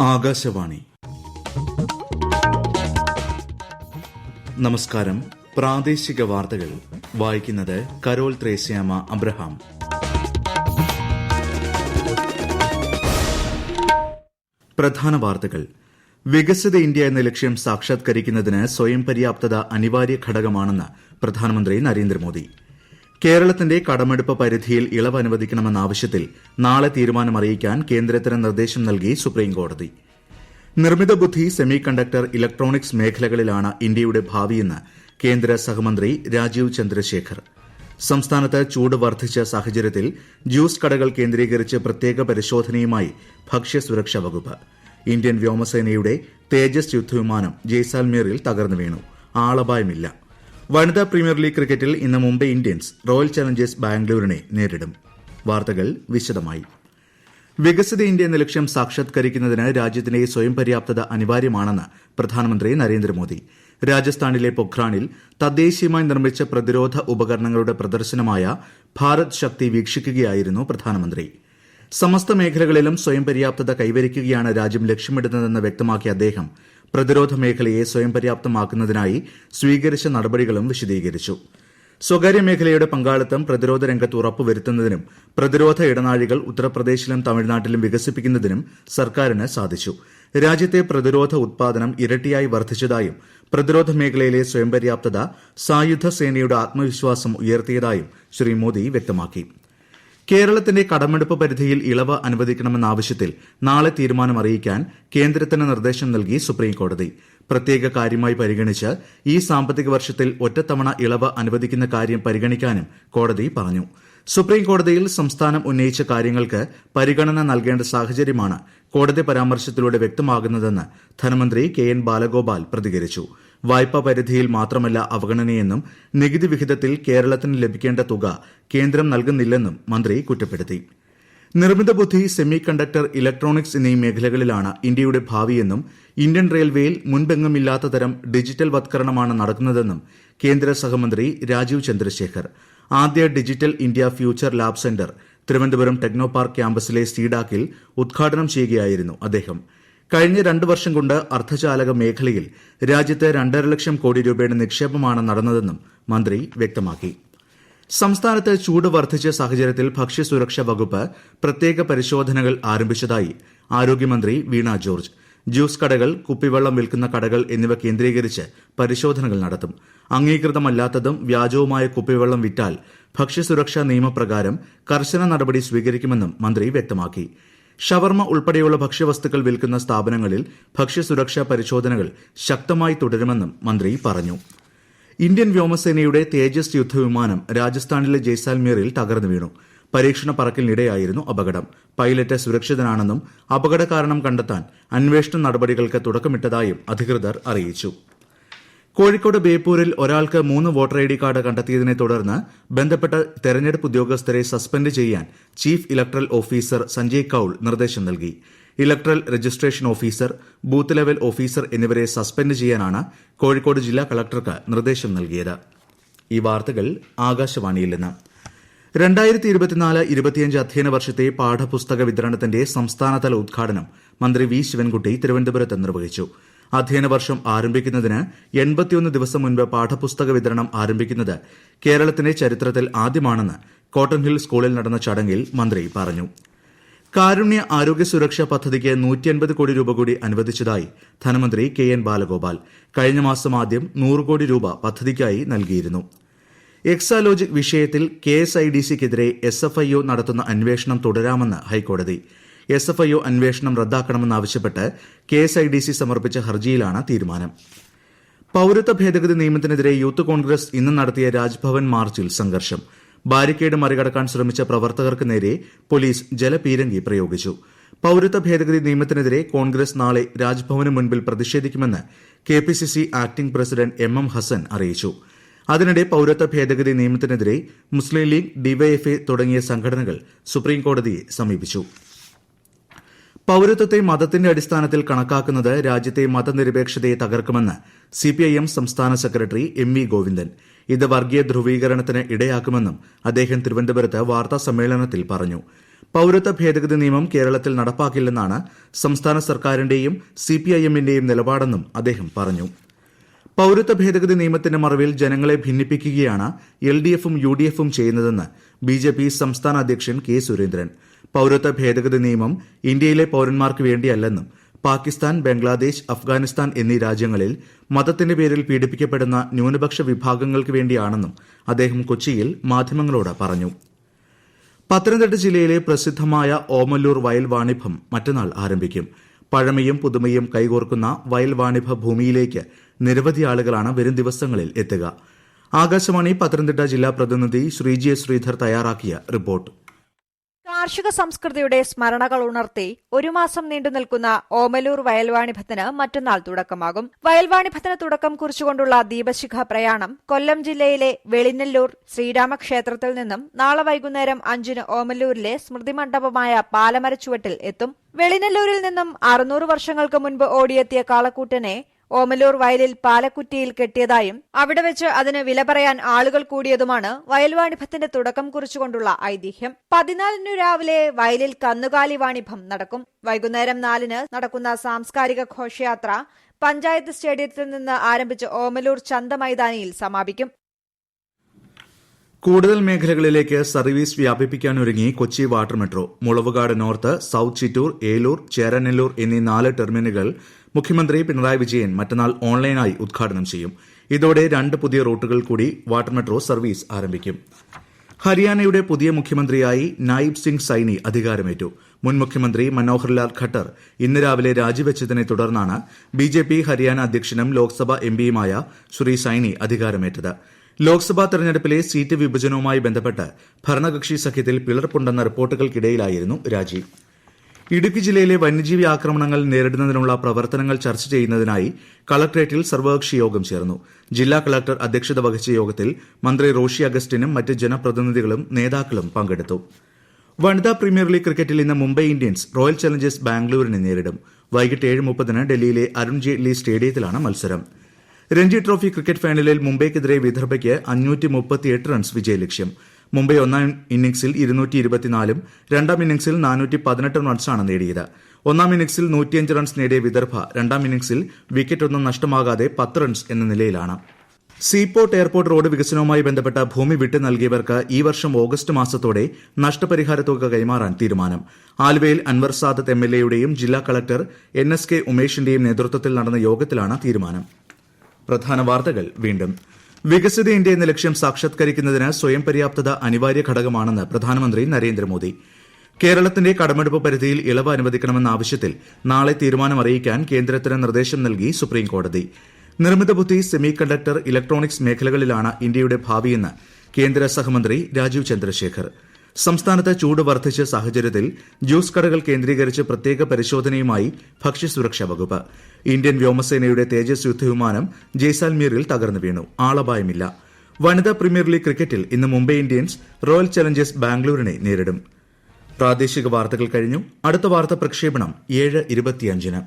ആകാശവാണി. നമസ്കാരം. പ്രാദേശിക വാർത്തകൾ വായിക്കുന്നത് കരോൾ ത്രേസ്യാമ അബ്രഹാം. പ്രധാന വാർത്തകൾ. വികസിത ഇന്ത്യ എന്ന ലക്ഷ്യം സാക്ഷാത്കരിക്കുന്നതിന് സ്വയം പര്യാപ്തത അനിവാര്യ ഘടകമാണെന്ന് പ്രധാനമന്ത്രി നരേന്ദ്രമോദി. കേരളത്തിന്റെ കടമെടുപ്പ് പരിധിയിൽ ഇളവ് അനുവദിക്കണമെന്ന ആവശ്യത്തിൽ നാളെ തീരുമാനമറിയിക്കാൻ കേന്ദ്രത്തിന് നിർദ്ദേശം നൽകി സുപ്രീംകോടതി. നിർമ്മിത ബുദ്ധി, സെമി കണ്ടക്ടർ, ഇലക്ട്രോണിക്സ് മേഖലകളിലാണ് ഇന്ത്യയുടെ ഭാവിയെന്ന് കേന്ദ്ര സഹമന്ത്രി രാജീവ് ചന്ദ്രശേഖർ. സംസ്ഥാനത്ത് ചൂട് വർദ്ധിച്ച സാഹചര്യത്തിൽ ജ്യൂസ് കടകൾ കേന്ദ്രീകരിച്ച് പ്രത്യേക പരിശോധനയുമായി ഭക്ഷ്യസുരക്ഷാ വകുപ്പ്. ഇന്ത്യൻ വ്യോമസേനയുടെ തേജസ് യുദ്ധവിമാനം ജയ്സാൽമീറിൽ തകർന്നു വീണു. ആളപായമില്ല. വനിതാ പ്രീമിയർ ലീഗ് ക്രിക്കറ്റിൽ ഇന്ന് മുംബൈ ഇന്ത്യൻസ് റോയൽ ചലഞ്ചേഴ്സ് ബാംഗ്ലൂരിനെ നേരിടും. വാർത്തകൾ വിശദമായി. വികസിത ഇന്ത്യ എന്ന ലക്ഷ്യം സാക്ഷാത്കരിക്കുന്നതിന് രാജ്യത്തിന്റെ സ്വയം പര്യാപ്തത അനിവാര്യമാണെന്ന് പ്രധാനമന്ത്രി നരേന്ദ്രമോദി. രാജസ്ഥാനിലെ പൊഖ്രാനിൽ തദ്ദേശീയമായി നിർമ്മിച്ച പ്രതിരോധ ഉപകരണങ്ങളുടെ പ്രദർശനമായ ഭാരത് ശക്തി വീക്ഷിക്കുകയായിരുന്നു പ്രധാനമന്ത്രി. സമസ്ത മേഖലകളിലും സ്വയം പര്യാപ്തത കൈവരിക്കുകയാണ് രാജ്യം ലക്ഷ്യമിടുന്നതെന്ന് വ്യക്തമാക്കിയ അദ്ദേഹം പ്രതിരോധ മേഖലയെ സ്വയം പര്യാപ്തമാക്കുന്നതിനായി സ്വീകരിച്ച നടപടികളും വിശദീകരിച്ചു. സ്വകാര്യ മേഖലയുടെ പങ്കാളിത്തം പ്രതിരോധ രംഗത്ത് ഉറപ്പുവരുത്തുന്നതിനും പ്രതിരോധ ഇടനാഴികൾ ഉത്തർപ്രദേശിലും തമിഴ്നാട്ടിലും വികസിപ്പിക്കുന്നതിനും സർക്കാരിന് സാധിച്ചു. രാജ്യത്തെ പ്രതിരോധ ഉത്പാദനം ഇരട്ടിയായി വർദ്ധിച്ചതായും പ്രതിരോധ മേഖലയിലെ സ്വയം പര്യാപ്തത സായുധ സേനയുടെ ആത്മവിശ്വാസം ഉയർത്തിയതായും ശ്രീ മോദി വ്യക്തമാക്കി. കേരളത്തിന്റെ കടമെടുപ്പ് പരിധിയിൽ ഇളവ് അനുവദിക്കണമെന്ന ആവശ്യത്തിൽ നാളെ തീരുമാനമറിയിക്കാൻ കേന്ദ്രത്തിന് നിർദ്ദേശം നൽകി സുപ്രീംകോടതി. പ്രത്യേക കാര്യമായി പരിഗണിച്ച് ഈ സാമ്പത്തിക വർഷത്തിൽ ഒറ്റത്തവണ ഇളവ് അനുവദിക്കുന്ന കാര്യം പരിഗണിക്കാനും കോടതി പറഞ്ഞു. സുപ്രീംകോടതിയിൽ സംസ്ഥാനം ഉന്നയിച്ച കാര്യങ്ങൾക്ക് പരിഗണന നൽകേണ്ട സാഹചര്യമാണ് കോടതി പരാമർശത്തിലൂടെ വ്യക്തമാകുന്നതെന്ന് ധനമന്ത്രി കെ.എൻ. ബാലഗോപാൽ പ്രതികരിച്ചു. വായ്പാ പരിധിയിൽ മാത്രമല്ല അവഗണനയെന്നും നികുതി വിഹിതത്തിൽ കേരളത്തിന് ലഭിക്കേണ്ട തുക കേന്ദ്രം നൽകുന്നില്ലെന്നും മന്ത്രി കുറ്റപ്പെടുത്തി. നിർമ്മിത ബുദ്ധി, സെമി കണ്ടക്ടർ, ഇലക്ട്രോണിക്സ് എന്നീ മേഖലകളിലാണ് ഇന്ത്യയുടെ ഭാവിയെന്നും ഇന്ത്യൻ റെയിൽവേയിൽ മുൻപെങ്ങുമില്ലാത്ത തരം ഡിജിറ്റൽ വത്കരണമാണ് നടക്കുന്നതെന്നും കേന്ദ്ര സഹമന്ത്രി രാജീവ് ചന്ദ്രശേഖർ. ആദ്യ digital India future lab center Thiruvananthapuram techno park ക്യാമ്പസിലെ സീഡാക്കിൽ ഉദ്ഘാടനം ചെയ്യുകയായിരുന്നു അദ്ദേഹം. കഴിഞ്ഞ 2 വർഷം കൊണ്ട് അർദ്ധചാലക മേഖലയിൽ രാജ്യത്ത് 2.5 ലക്ഷം കോടി രൂപയുടെ നിക്ഷേപമാണ് നടന്നതെന്നും മന്ത്രി വ്യക്തമാക്കി. സംസ്ഥാനത്ത് ചൂട് വർദ്ധിച്ച സാഹചര്യത്തിൽ ഭക്ഷ്യസുരക്ഷാ വകുപ്പ് പ്രത്യേക പരിശോധനകൾ ആരംഭിച്ചതായി ആരോഗ്യമന്ത്രി വീണ ജോർജ്. ജ്യൂസ് കടകൾ, കുപ്പിവെള്ളം വിൽക്കുന്ന കടകൾ എന്നിവ കേന്ദ്രീകരിച്ച് പരിശോധനകൾ നടത്തും. അംഗീകൃതമല്ലാത്തതും വ്യാജവുമായ കുപ്പിവെള്ളം വിറ്റാൽ ഭക്ഷ്യസുരക്ഷാ നിയമപ്രകാരം കർശന നടപടി സ്വീകരിക്കുമെന്നും മന്ത്രി വ്യക്തമാക്കി. ഷവർമ ഉൾപ്പെടെയുള്ള ഭക്ഷ്യവസ്തുക്കൾ വിൽക്കുന്ന സ്ഥാപനങ്ങളിൽ ഭക്ഷ്യസുരക്ഷാ പരിശോധനകൾ ശക്തമായി തുടരുമെന്നും മന്ത്രി പറഞ്ഞു. ഇന്ത്യൻ വ്യോമസേനയുടെ തേജസ് യുദ്ധവിമാനം രാജസ്ഥാനിലെ ജയ്സാൽമീറിൽ തകർന്നു വീണു. പരീക്ഷണ പറക്കലിനിടെയായിരുന്നു അപകടം. പൈലറ്റ് സുരക്ഷിതനാണെന്നും അപകട കാരണം കണ്ടെത്താൻ അന്വേഷണ നടപടികൾക്ക് തുടക്കമിട്ടതായും അധികൃതർ അറിയിച്ചു. കോഴിക്കോട് ബേപ്പൂരിൽ ഒരാൾക്ക് 3 വോട്ടർ ഐഡി കാർഡ് കണ്ടെത്തിയതിനെ തുടർന്ന് ബന്ധപ്പെട്ട തെരഞ്ഞെടുപ്പ് ഉദ്യോഗസ്ഥരെ സസ്പെൻഡ് ചെയ്യാൻ ചീഫ് ഇലക്ടറൽ ഓഫീസർ സഞ്ജയ് കൌൾ നിർദ്ദേശം നൽകി. Electoral registration officer, booth level officer എന്നിവരെ സസ്പെൻഡ് ചെയ്യാനാണ് കോഴിക്കോട് ജില്ലാ കളക്ടർക്ക് നിർദ്ദേശം നൽകിയത്. ഈ വാർത്തകൾ ആകാശവാണിയിൽ നിന്ന്. 2024-25 അധ്യയന വർഷത്തെ പാഠപുസ്തക വിതരണത്തിന്റെ സംസ്ഥാനതല ഉദ്ഘാടനം മന്ത്രി വി. ശിവൻകുട്ടി തിരുവനന്തപുരത്ത് നിർവഹിച്ചു. അധ്യയന വർഷം ആരംഭിക്കുന്നതിന് 81 ദിവസം മുൻപ് പാഠപുസ്തക വിതരണം ആരംഭിക്കുന്നത് കേരളത്തിന്റെ ചരിത്രത്തിൽ ആദ്യമാണെന്ന് കോട്ടൺ ഹിൽ സ്കൂളിൽ നടന്ന ചടങ്ങിൽ മന്ത്രി പറഞ്ഞു. കാരുണ്യ ആരോഗ്യ സുരക്ഷാ പദ്ധതിക്ക് 150 കോടി രൂപ കൂടി അനുവദിച്ചതായി ധനമന്ത്രി കെ.എൻ. ബാലഗോപാൽ. കഴിഞ്ഞ മാസം ആദ്യം 100 കോടി രൂപ പദ്ധതിക്കായി നൽകിയിരുന്നു. എക്സാലോജിക് വിഷയത്തിൽ KSIDCക്കെതിരെ SFIO നടത്തുന്ന അന്വേഷണം തുടരാമെന്ന് ഹൈക്കോടതി. SFIO അന്വേഷണം റദ്ദാക്കണമെന്നാവശ്യപ്പെട്ട് KSIDC സമർപ്പിച്ച ഹർജിയിലാണ് തീരുമാനം. പൌരത്വ ഭേദഗതി നിയമത്തിനെതിരെ യൂത്ത് കോൺഗ്രസ് ഇന്ന് നടത്തിയ രാജ്ഭവൻ മാർച്ചിൽ സംഘർഷം. ബാരിക്കേഡ് മറികടക്കാൻ ശ്രമിച്ച പ്രവർത്തകർക്ക് നേരെ പോലീസ് ജലപീരങ്കി പ്രയോഗിച്ചു. പൌരത്വ ഭേദഗതി നിയമത്തിനെതിരെ കോൺഗ്രസ് നാളെ രാജ്ഭവന് മുൻപിൽ പ്രതിഷേധിക്കുമെന്ന് KPCC acting president MM Hasan അറിയിച്ചു. അതിനിടെ പൌരത്വ ഭേദഗതി നിയമത്തിനെതിരെ മുസ്ലിം ലീഗ്, DYFI തുടങ്ങിയ സംഘടനകൾ സുപ്രീംകോടതിയെ സമീപിച്ചു. പൌരത്വത്തെ മതത്തിന്റെ അടിസ്ഥാനത്തിൽ കണക്കാക്കുന്നത് രാജ്യത്തെ മതനിരപേക്ഷതയെ തകർക്കുമെന്ന് CPIM സംസ്ഥാന സെക്രട്ടറി MV ഗോവിന്ദൻ. ഇത് വർഗീയ ധ്രുവീകരണത്തിന് ഇടയാക്കുമെന്നും അദ്ദേഹം തിരുവനന്തപുരത്ത് വാർത്താ സമ്മേളനത്തിൽ പറഞ്ഞു. പൌരത്വ ഭേദഗതി നിയമം കേരളത്തിൽ നടപ്പാക്കില്ലെന്നാണ് സംസ്ഥാന സർക്കാരിന്റെയും സിപിഐഎമ്മിന്റെയും നിലപാടെന്നും അദ്ദേഹം പറഞ്ഞു. പൌരത്വ ഭേദഗതി നിയമത്തിന്റെ മറവിൽ ജനങ്ങളെ ഭിന്നിപ്പിക്കുകയാണ് എൽഡിഎഫും യുഡിഎഫും ചെയ്യുന്നതെന്ന് ബിജെപി സംസ്ഥാന അധ്യക്ഷൻ കെ സുരേന്ദ്രൻ. പൌരത്വ ഭേദഗതി നിയമം ഇന്ത്യയിലെ പൌരന്മാർക്ക് വേണ്ടിയല്ലെന്നും പാകിസ്ഥാൻ, ബംഗ്ലാദേശ്, അഫ്ഗാനിസ്ഥാൻ എന്നീ രാജ്യങ്ങളിൽ മതത്തിന്റെ പേരിൽ പീഡിപ്പിക്കപ്പെടുന്ന ന്യൂനപക്ഷ വിഭാഗങ്ങൾക്ക് വേണ്ടിയാണെന്നും അദ്ദേഹം കൊച്ചിയിൽ മാധ്യമങ്ങളോട് പറഞ്ഞു. പത്തനംതിട്ട ജില്ലയിലെ പ്രസിദ്ധമായ ഓമല്ലൂർ വയൽ വാണിഭം മറ്റന്നാൾ ആരംഭിക്കും. പഴമയും പുതുമയും കൈകോർക്കുന്ന വയൽ വാണിഭ ഭൂമിയിലേക്ക് നിരവധി ആളുകളാണ് വരും ദിവസങ്ങളിൽ എത്തുക. ആകാശവാണി പത്തനംതിട്ട ജില്ലാ പ്രതിനിധി ശ്രീജി എസ് ശ്രീധർ തയ്യാറാക്കിയ റിപ്പോർട്ട്. കാർഷിക സംസ്കൃതിയുടെ സ്മരണകൾ ഉണർത്തി ഒരു മാസം നീണ്ടുനിൽക്കുന്ന ഓമലൂർ വയൽവാണിഭത്തിന് മറ്റന്നാൾ തുടക്കമാകും. വയൽവാണിഭത്തിന് തുടക്കം കുറിച്ചുകൊണ്ടുള്ള ദീപശിഖ പ്രയാണം കൊല്ലം ജില്ലയിലെ വെളിനെല്ലൂർ ശ്രീരാമക്ഷേത്രത്തിൽ നിന്നും നാളെ വൈകുന്നേരം 5-ന് ഓമലൂരിലെ സ്മൃതിമണ്ഡപമായ പാലമരച്ചുവട്ടിൽ എത്തും. വെളിനെല്ലൂരിൽ നിന്നും 600 വർഷങ്ങൾക്ക് മുൻപ് ഓടിയെത്തിയ കാളക്കൂറ്റനെ ഓമലൂർ വയലിൽ പാലക്കുറ്റിയിൽ കെട്ടിയതായും അവിടെ വെച്ച് അതിന് വില പറയാൻ ആളുകൾ കൂടിയതുമാണ് വയൽവാണിഭത്തിന്റെ തുടക്കം കുറിച്ചുകൊണ്ടുള്ള ഐതിഹ്യം. 14-നു രാവിലെ വയലിൽ കന്നുകാലി വാണിഭം നടക്കും. വൈകുന്നേരം 4-ന് നടക്കുന്ന സാംസ്കാരിക ഘോഷയാത്ര പഞ്ചായത്ത് സ്റ്റേഡിയത്തിൽ നിന്ന് ആരംഭിച്ച് ഓമലൂർ ചന്ത മൈതാനിയിൽ സമാപിക്കും. കൂടുതൽ മേഖലകളിലേക്ക് സർവീസ് വ്യാപിപ്പിക്കാനൊരുങ്ങി Kochi water metro. Mulavukad north, south Chittoor, Eloor, Cheranellur എന്നീ 4 ടെർമിനലുകൾ മുഖ്യമന്ത്രി പിണറായി വിജയൻ മറ്റന്നാൾ ഓൺലൈനായി ഉദ്ഘാടനം ചെയ്യും. ഇതോടെ 2 പുതിയ റൂട്ടുകൾ കൂടി വാട്ടർ മെട്രോ സർവീസ് ആരംഭിക്കും. ഹരിയാനയുടെ പുതിയ മുഖ്യമന്ത്രിയായി നായിബ് സിംഗ് സൈനി അധികാരമേറ്റു. മുൻ മുഖ്യമന്ത്രി മനോഹർലാൽ ഖട്ടർ ഇന്ന് രാവിലെ രാജിവെച്ചതിനെ തുടർന്നാണ് ബിജെപി ഹരിയാന അധ്യക്ഷനും ലോക്സഭാ എംപിയുമായ ശ്രീ സൈനി അധികാരമേറ്റത്. ലോക്സഭാ തെരഞ്ഞെടുപ്പിലെ സീറ്റ് വിഭജനവുമായി ബന്ധപ്പെട്ട് ഭരണകക്ഷി സഖ്യത്തിൽ പിളർപ്പുണ്ടെന്ന റിപ്പോർട്ടുകൾക്കിടയിലായിരുന്നു രാജി. ഇടുക്കി ജില്ലയിലെ വന്യജീവി ആക്രമണങ്ങൾ നേരിടുന്നതിനുള്ള പ്രവർത്തനങ്ങൾ ചർച്ച ചെയ്യുന്നതിനായി കളക്ടറേറ്റിൽ സർവകക്ഷി യോഗം ചേർന്നു. ജില്ലാ കളക്ടർ അധ്യക്ഷത വഹിച്ച യോഗത്തിൽ മന്ത്രി റോഷി അഗസ്റ്റിനും മറ്റ് ജനപ്രതിനിധികളും നേതാക്കളും പങ്കെടുത്തു. വനിതാ പ്രീമിയർ ലീഗ് ക്രിക്കറ്റിൽ ഇന്ന് മുംബൈ ഇന്ത്യൻസ് റോയൽ ചലഞ്ചേഴ്സ് ബാംഗ്ലൂരിനെ നേരിടും. വൈകിട്ട് 7:30-ന് ഡൽഹിയിലെ അരുൺ ജെയ്റ്റ്ലി സ്റ്റേഡിയത്തിലാണ് മത്സരം. രഞ്ജി ട്രോഫി ക്രിക്കറ്റ് ഫൈനലിൽ മുംബൈക്കെതിരെ വിദർഭയ്ക്ക് 538 റൺസ് വിജയലക്ഷ്യം. മുംബൈ ഒന്നാം ഇന്നിംഗ്സിൽ 224-ഉം രണ്ടാം ഇന്നിംഗ്സിൽ 418 റൺസാണ് നേടിയത്. ഒന്നാം ഇന്നിംഗ്സിൽ 105 റൺസ് നേടിയ വിദർഭ രണ്ടാം ഇന്നിംഗ്സിൽ വിക്കറ്റൊന്നും നഷ്ടമാകാതെ 10 റൺസ് എന്ന നിലയിലാണ്. സീപോർട്ട് എയർപോർട്ട് റോഡ് വികസനവുമായി ബന്ധപ്പെട്ട ഭൂമി വിട്ടു നൽകിയവർക്ക് ഈ വർഷം ഓഗസ്റ്റ് മാസത്തോടെ നഷ്ടപരിഹാര തുക കൈമാറാൻ തീരുമാനം. ആലുവയിൽ അൻവർ സാദത്ത് എംഎൽഎയുടെയും ജില്ലാ കളക്ടർ NSK ഉമേഷിന്റെയും നേതൃത്വത്തിൽ നടന്ന യോഗത്തിലാണ് തീരുമാനം. പ്രധാന വാർത്തകൾ വീണ്ടും. വികസിത ഇന്ത്യ എന്ന ലക്ഷ്യം സാക്ഷാത്കരിക്കുന്നതിന് സ്വയം പര്യാപ്തത അനിവാര്യ ഘടകമാണെന്ന് പ്രധാനമന്ത്രി നരേന്ദ്രമോദി. കേരളത്തിന്റെ കടമെടുപ്പ് പരിധിയിൽ ഇളവ് അനുവദിക്കണമെന്ന ആവശ്യത്തിൽ നാളെ തീരുമാനമറിയിക്കാൻ കേന്ദ്രത്തിന് നിർദ്ദേശം നൽകി സുപ്രീംകോടതി. നിർമ്മിത ബുദ്ധി, സെമി കണ്ടക്ടർ, ഇലക്ട്രോണിക്സ് മേഖലകളിലാണ് ഇന്ത്യയുടെ ഭാവിയെന്ന് കേന്ദ്ര സഹമന്ത്രി രാജീവ് ചന്ദ്രശേഖർ. സംസ്ഥാനത്ത് ചൂട് വർദ്ധിച്ച സാഹചര്യത്തിൽ ജ്യൂസ് കടകൾ കേന്ദ്രീകരിച്ച് പ്രത്യേക പരിശോധനയുമായി ഭക്ഷ്യസുരക്ഷാ വകുപ്പ്. ഇന്ത്യൻ വ്യോമസേനയുടെ തേജസ് യുദ്ധവിമാനം ജയ്സാൽമീറിൽ തകർന്നു വീണു. ആളപായമില്ല. വനിതാ പ്രീമിയർ ലീഗ് ക്രിക്കറ്റിൽ ഇന്ന് മുംബൈ ഇന്ത്യൻസ് റോയൽ ചലഞ്ചേഴ്സ് ബാംഗ്ലൂരിനെ നേരിടും. പ്രാദേശിക വാർത്തകൾ കഴിഞ്ഞു. അടുത്ത വാർത്താ പ്രക്ഷേപണം 7:25-ന്.